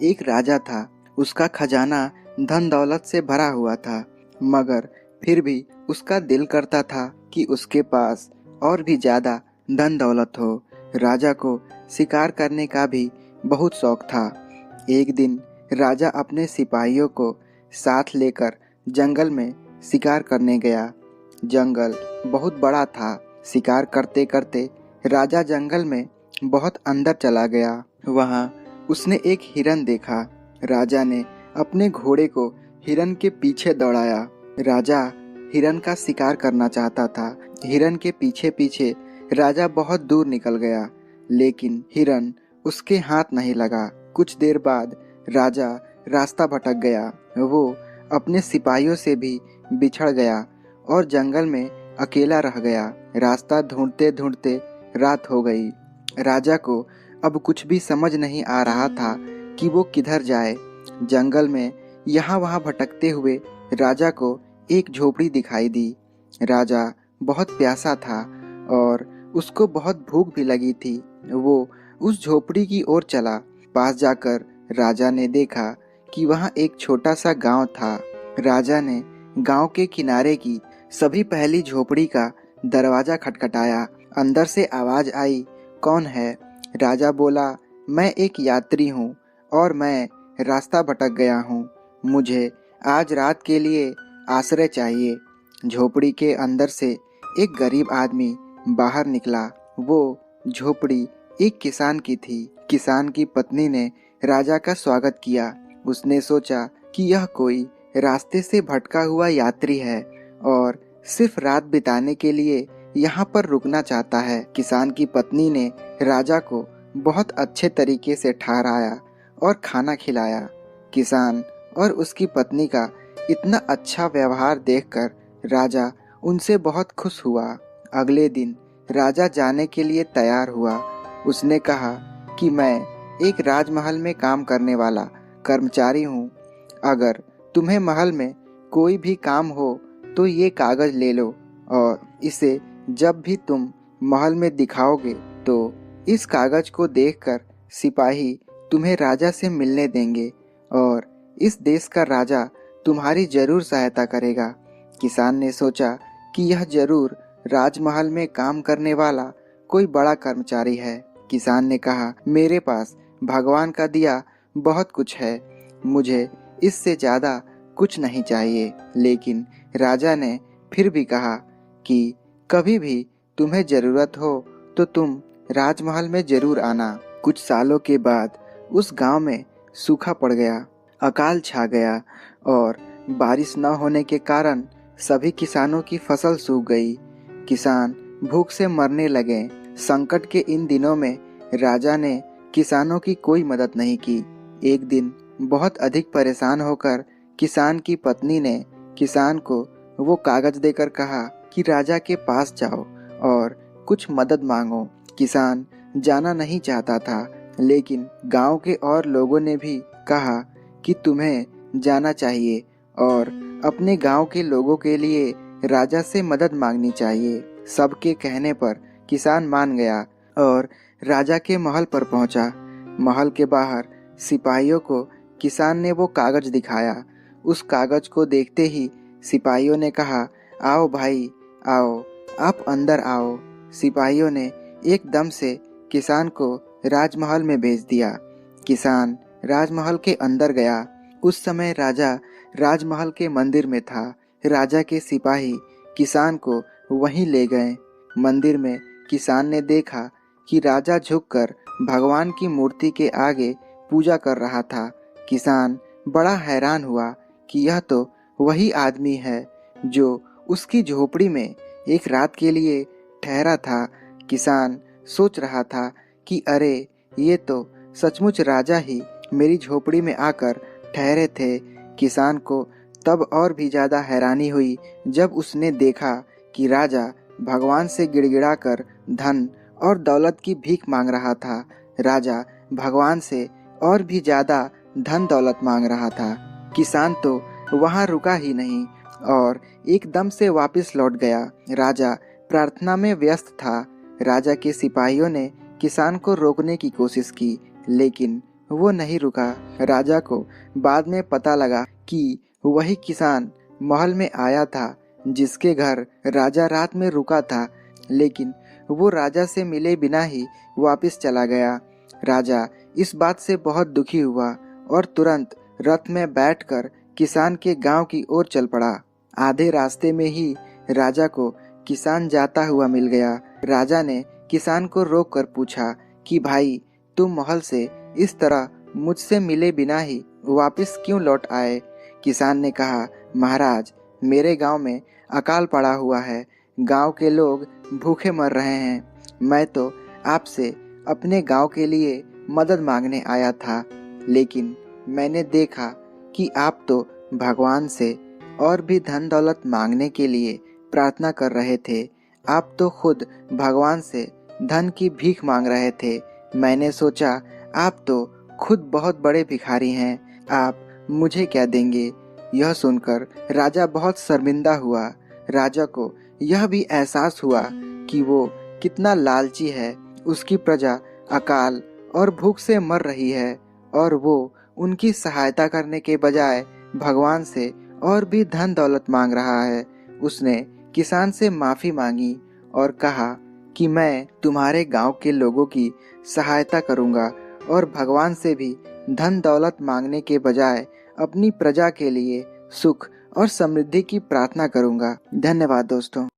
एक राजा था। उसका खजाना धन दौलत से भरा हुआ था, मगर फिर भी उसका दिल करता था कि उसके पास और भी ज्यादा धन दौलत हो। राजा को शिकार करने का भी बहुत शौक था। एक दिन राजा अपने सिपाहियों को साथ लेकर जंगल में शिकार करने गया। जंगल बहुत बड़ा था। शिकार करते करते राजा जंगल में बहुत अंदर चला गया। वहाँ उसने एक हिरन देखा। राजा ने अपने घोड़े को हिरन के पीछे दौड़ाया। राजा हिरन का शिकार करना चाहता था। हिरन के पीछे पीछे राजा बहुत दूर निकल गया, लेकिन हिरन उसके हाथ नहीं लगा। कुछ देर बाद राजा रास्ता भटक गया। वो अपने सिपाहियों से भी बिछड़ गया और जंगल में अकेला रह गया। रास्ता ढूंढते ढूंढते रात हो गई। राजा को अब कुछ भी समझ नहीं आ रहा था कि वो किधर जाए। जंगल में यहाँ वहाँ भटकते हुए राजा को एक झोपड़ी दिखाई दी। राजा बहुत प्यासा था और उसको बहुत भूख भी लगी थी। वो उस झोपड़ी की ओर चला। पास जाकर राजा ने देखा कि वहाँ एक छोटा सा गांव था। राजा ने गांव के किनारे की सभी पहली झोपड़ी का दरवाजा खटखटाया। अंदर से आवाज आई, कौन है? राजा बोला, मैं एक यात्री हूँ और मैं रास्ता भटक गया हूँ। मुझे आज रात के लिए आश्रय चाहिए। झोपड़ी के अंदर से एक गरीब आदमी बाहर निकला। वो झोपड़ी एक किसान की थी। किसान की पत्नी ने राजा का स्वागत किया। उसने सोचा कि यह कोई रास्ते से भटका हुआ यात्री है और सिर्फ रात बिताने के लिए यहाँ पर रुकना चाहता है। किसान की पत्नी ने राजा को बहुत अच्छे तरीके से ठहराया और खाना खिलाया। किसान और उसकी पत्नी का इतना अच्छा व्यवहार देखकर राजा उनसे बहुत खुश हुआ। अगले दिन राजा जाने के लिए तैयार हुआ। उसने कहा कि मैं एक राजमहल में काम करने वाला कर्मचारी हूँ। अगर तुम्हें महल में कोई भी काम हो तो ये कागज ले लो और इसे जब भी तुम महल में दिखाओगे तो इस कागज को देखकर सिपाही तुम्हें राजा से मिलने देंगे और इस देश का राजा तुम्हारी जरूर सहायता करेगा। किसान ने सोचा कि यह जरूर राजमहल में काम करने वाला कोई बड़ा कर्मचारी है। किसान ने कहा, मेरे पास भगवान का दिया बहुत कुछ है, मुझे इससे ज्यादा कुछ नहीं चाहिए। लेकिन राजा ने फिर भी कहा कि कभी भी तुम्हें जरूरत हो तो तुम राजमहल में जरूर आना। कुछ सालों के बाद उस गांव में सूखा पड़ गया। अकाल छा गया और बारिश न होने के कारण सभी किसानों की फसल सूख गई। किसान भूख से मरने लगे। संकट के इन दिनों में राजा ने किसानों की कोई मदद नहीं की। एक दिन बहुत अधिक परेशान होकर किसान की पत्नी ने किसान को वो कागज देकर कहा कि राजा के पास जाओ और कुछ मदद मांगो। किसान जाना नहीं चाहता था, लेकिन गांव के और लोगों ने भी कहा कि तुम्हें जाना चाहिए और अपने गांव के लोगों के लिए राजा से मदद मांगनी चाहिए। सबके कहने पर किसान मान गया और राजा के महल पर पहुंचा। महल के बाहर सिपाहियों को किसान ने वो कागज दिखाया। उस कागज को देखते ही सिपाहियों ने कहा, आओ भाई आओ, आप अंदर आओ। सिपाहियों ने एकदम से किसान को राजमहल में भेज दिया। किसान राजमहल के अंदर गया। उस समय राजा राजमहल के मंदिर में था। राजा के सिपाही किसान को वहीं ले गए। मंदिर में किसान ने देखा कि राजा झुककर भगवान की मूर्ति के आगे पूजा कर रहा था। किसान बड़ा हैरान हुआ कि यह तो वही आदमी है जो उसकी झोपड़ी में एक रात के लिए ठहरा था। किसान सोच रहा था कि अरे, ये तो सचमुच राजा ही मेरी झोपड़ी में आकर ठहरे थे। किसान को तब और भी ज्यादा हैरानी हुई जब उसने देखा कि राजा भगवान से गिड़गिड़ाकर धन और दौलत की भीख मांग रहा था। राजा भगवान से और भी ज्यादा धन दौलत मांग रहा था। किसान तो वहां रुका ही नहीं और एकदम से वापस लौट गया। राजा प्रार्थना में व्यस्त था। राजा के सिपाहियों ने किसान को रोकने की कोशिश की, लेकिन वो नहीं रुका। राजा को बाद में पता लगा कि वही किसान महल में आया था जिसके घर राजा रात में रुका था, लेकिन वो राजा से मिले बिना ही वापस चला गया। राजा इस बात से बहुत दुखी हुआ और तुरंत रथ में बैठकर किसान के गांव की ओर चल पड़ा। आधे रास्ते में ही राजा को किसान जाता हुआ मिल गया। राजा ने किसान को रोककर पूछा कि भाई, तुम महल से इस तरह मुझसे मिले बिना ही वापस क्यों लौट आए? किसान ने कहा, महाराज, मेरे गांव में अकाल पड़ा हुआ है, गांव के लोग भूखे मर रहे हैं। मैं तो आपसे अपने गांव के लिए मदद मांगने आया था, लेकिन मैंने देखा कि आप तो भगवान से और भी धन दौलत मांगने के लिए प्रार्थना कर रहे थे। आप तो खुद भगवान से धन की भीख मांग रहे थे। मैंने सोचा आप तो खुद बहुत बड़े भिखारी हैं, आप मुझे क्या देंगे? यह सुनकर राजा बहुत शर्मिंदा हुआ। राजा को यह भी एहसास हुआ कि वो कितना लालची है। उसकी प्रजा अकाल और भूख से मर रही है और वो उनकी सहायता करने के बजाय भगवान से और भी धन दौलत मांग रहा है। उसने किसान से माफी मांगी और कहा कि मैं तुम्हारे गांव के लोगों की सहायता करूंगा और भगवान से भी धन दौलत मांगने के बजाय अपनी प्रजा के लिए सुख और समृद्धि की प्रार्थना करूंगा। धन्यवाद दोस्तों।